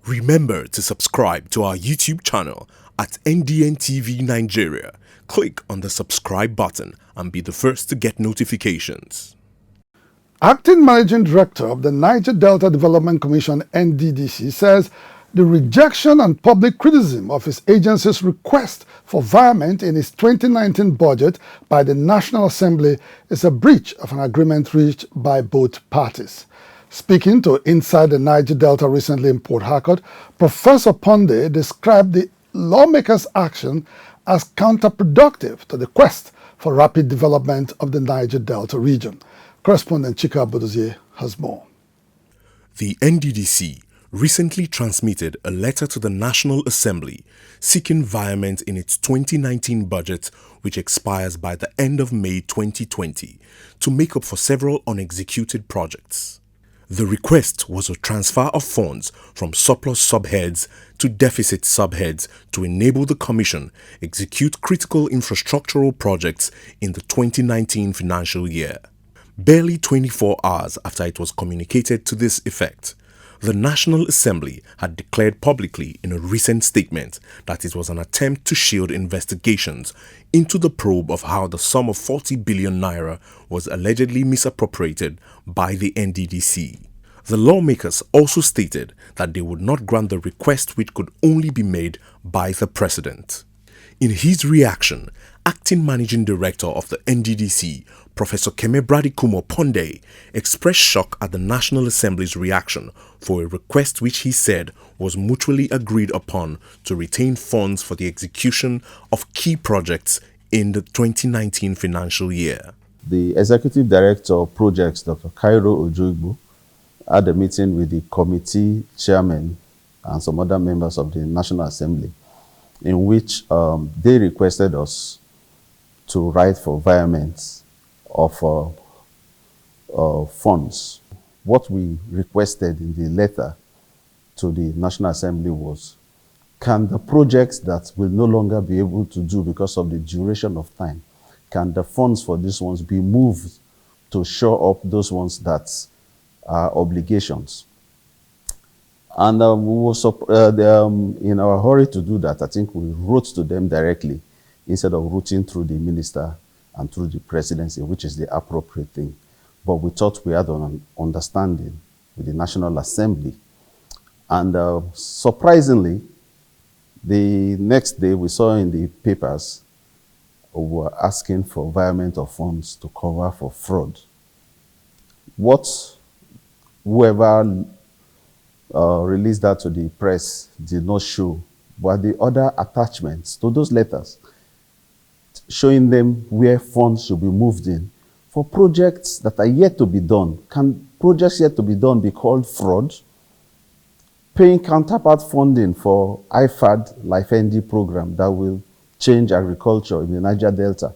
Remember to subscribe to our YouTube channel at NDN Nigeria. Click on the subscribe button and be the first to get notifications. Acting Managing Director of the Niger Delta Development Commission (NDDC) says the rejection and public criticism of his agency's request for Virement in its 2019 budget by the National Assembly is a breach of an agreement reached by both parties. Speaking to Inside the Niger Delta recently in Port Harcourt, Professor Ponde described the lawmakers' action as counterproductive to the quest for rapid development of the Niger Delta region. Correspondent Chika Bodozie has more. The NDDC recently transmitted a letter to the National Assembly seeking Virement in its 2019 budget, which expires by the end of May 2020, to make up for several unexecuted projects. The request was a transfer of funds from surplus subheads to deficit subheads to enable the Commission execute critical infrastructural projects in the 2019 financial year. Barely 24 hours after it was communicated to this effect, the National Assembly had declared publicly in a recent statement that it was an attempt to shield investigations into the probe of how the sum of 40 billion naira was allegedly misappropriated by the NDDC. The lawmakers also stated that they would not grant the request, which could only be made by the President. In his reaction, Acting Managing Director of the NDDC, Professor Kemebradi Kumo Ponde, expressed shock at the National Assembly's reaction for a request which he said was mutually agreed upon to retain funds for the execution of key projects in the 2019 financial year. The Executive Director of Projects, Dr. Cairo Ojoigbo, had a meeting with the committee chairman and some other members of the National Assembly, in which they requested us to write for virements of funds. What we requested in the letter to the National Assembly was, can the projects that will no longer be able to do because of the duration of time, can the funds for these ones be moved to shore up those ones that are obligations? And we were in our hurry to do that, I think we wrote to them directly instead of routing through the minister and through the presidency, which is the appropriate thing. But we thought we had an understanding with the National Assembly. And surprisingly, the next day we saw in the papers, we were asking for virement of funds to cover for fraud. What whoever released that to the press did not show were the other attachments to those letters, showing them where funds should be moved in for projects that are yet to be done. Can projects yet to be done be called fraud? Paying counterpart funding for IFAD Life ND program that will change agriculture in the Niger Delta,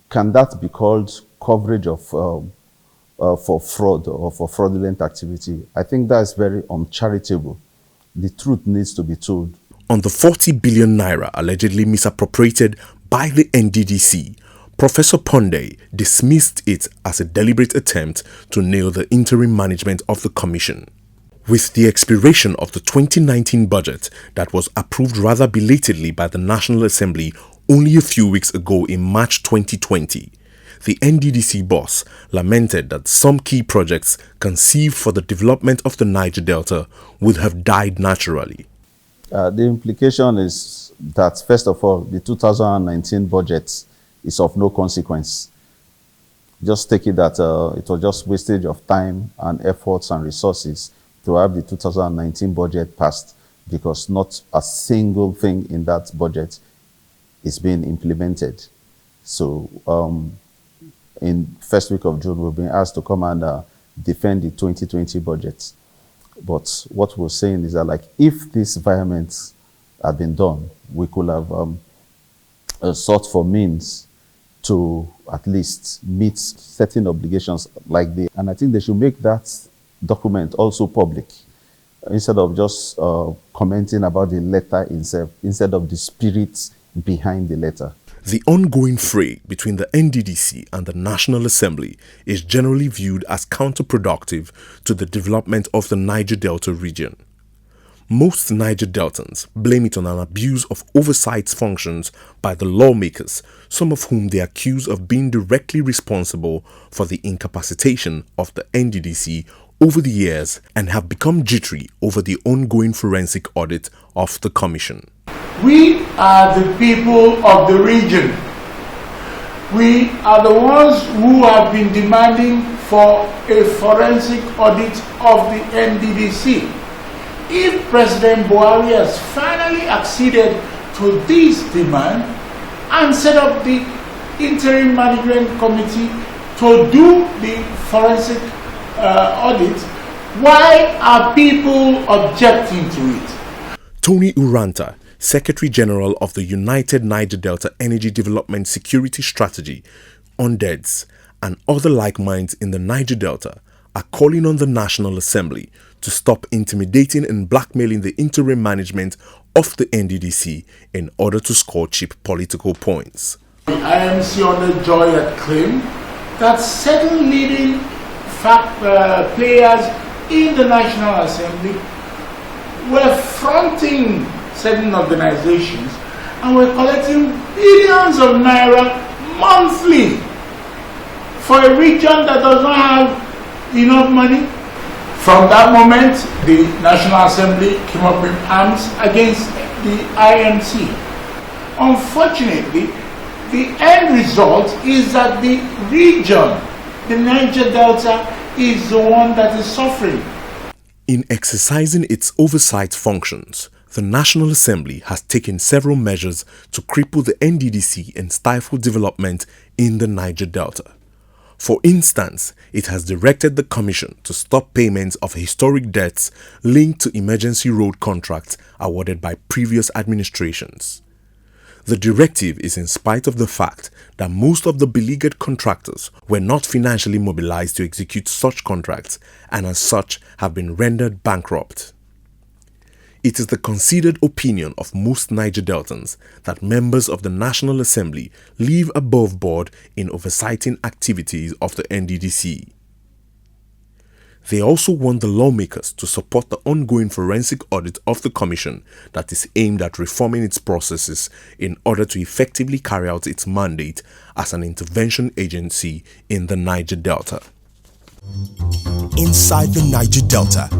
can that be called coverage of for fraud or for fraudulent activity? I think that's very uncharitable. The truth needs to be told. On the 40 billion naira allegedly misappropriated by the NDDC, Professor Ponde dismissed it as a deliberate attempt to nail the interim management of the Commission. With the expiration of the 2019 budget that was approved rather belatedly by the National Assembly only a few weeks ago in March 2020, the NDDC boss lamented that some key projects conceived for the development of the Niger Delta would have died naturally. The implication is that, first of all, the 2019 budget is of no consequence. Just take it that it was just wastage of time and efforts and resources to have the 2019 budget passed, because not a single thing in that budget is being implemented. So in first week of June, we've been asked to come and defend the 2020 budget. But what we're saying is that, like, if these virements had been done, we could have sought for means to at least meet certain obligations like this. And I think they should make that document also public, instead of just commenting about the letter itself, instead of the spirit behind the letter. The ongoing fray between the NDDC and the National Assembly is generally viewed as counterproductive to the development of the Niger Delta region. Most Niger Deltans blame it on an abuse of oversight functions by the lawmakers, some of whom they accuse of being directly responsible for the incapacitation of the NDDC over the years and have become jittery over the ongoing forensic audit of the Commission. We are the people of the region. We are the ones who have been demanding for a forensic audit of the NDDC. If President Buhari has finally acceded to this demand and set up the interim management committee to do the forensic audit, why are people objecting to it? Tony Uranta, Secretary General of the United Niger Delta Energy Development Security Strategy, NDC, and other like minds in the Niger Delta are calling on the National Assembly to stop intimidating and blackmailing the interim management of the NDDC in order to score cheap political points. The IMC on the joy had claimed that certain leading players in the National Assembly were fronting certain organizations and were collecting billions of naira monthly for a region that does not have enough money. From that moment, the National Assembly came up with arms against the IMC. Unfortunately, the end result is that the region, the Niger Delta, is the one that is suffering. In exercising its oversight functions, the National Assembly has taken several measures to cripple the NDDC and stifle development in the Niger Delta. For instance, it has directed the Commission to stop payments of historic debts linked to emergency road contracts awarded by previous administrations. The directive is in spite of the fact that most of the beleaguered contractors were not financially mobilized to execute such contracts and as such have been rendered bankrupt. It is the considered opinion of most Niger Deltans that members of the National Assembly live above board in oversighting activities of the NDDC. They also want the lawmakers to support the ongoing forensic audit of the Commission that is aimed at reforming its processes in order to effectively carry out its mandate as an intervention agency in the Niger Delta. Inside the Niger Delta,